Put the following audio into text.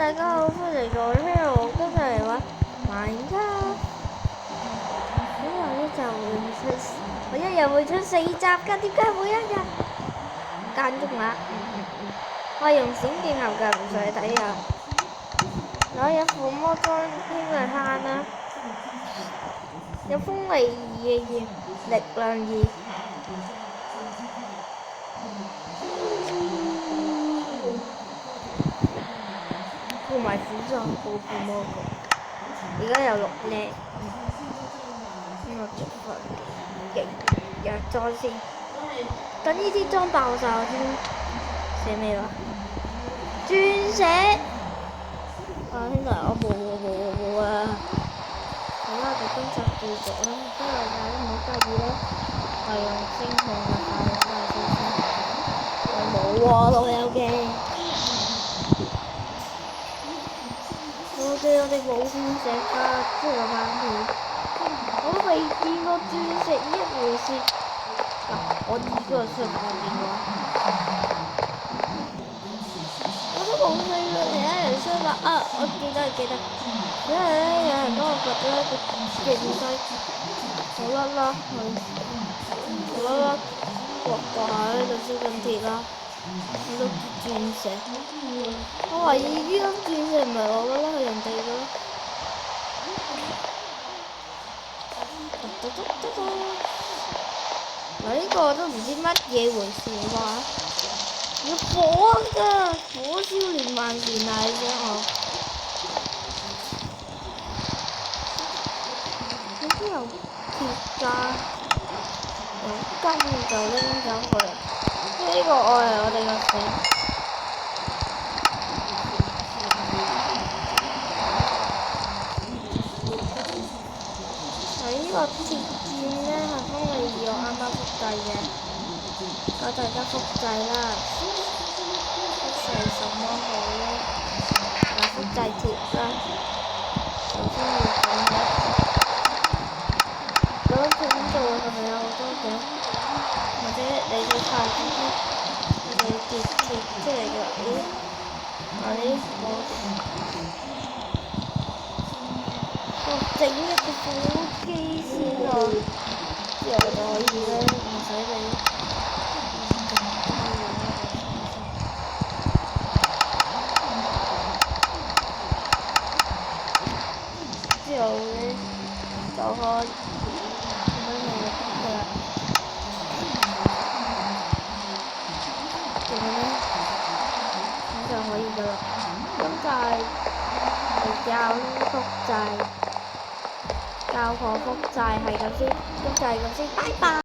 大家好，歡迎嚟到呢度，今日嚟玩Minecraft。今日呢就我一日會出4集㗎，點解每一日間中啊？我係用閃電俠㗎，唔使睇啊！我有附魔裝添嚟慳啦，有風力2嘅2，力量2。同埋苦裝冇附魔個，而家有6呢。我着翻勁弱裝先，等呢啲裝爆晒我先寫咩話？鑽石啊！兄弟，我冇啊！好啦，就今集繼續啦，今日大家唔好介意啦，係用星控嘅快先。我冇喎，老友記。我哋冇鑽石㗎，即係玩片。我未見過鑽石呢一回事。嗱，我呢個出過電話。我都冇去過其他人商話啊！我記得，因為咧有人幫我掘咗一個勁細好甩啦，好甩啦，掘下咧就燒緊鐵啦，睇到鑽石。我懷疑呢粒鑽石唔係我嘅啦，係人哋嘅啦。嗱，呢個都唔知乜嘢回事喎！要火㗎，火燒連環船啊！你想我？點知有鐵架，有金就拎走佢。呢個我係我哋個死。呢個鐵劍咧係風力2，我啱啱複製嘅，教大家複製啦。複製什麼好咧？嗱，複製鐵啦。首先要講佢呢度係咪有好多嘅？或者你要快啲啲，你鐵出嚟嘅咦？我整一個火機先啊，之後就可以咧，唔使你之後咧就可以咁樣嚟得啦。點樣咧？咁就可以噶啦。咁就係教複製。教學複製係咁先，拜拜。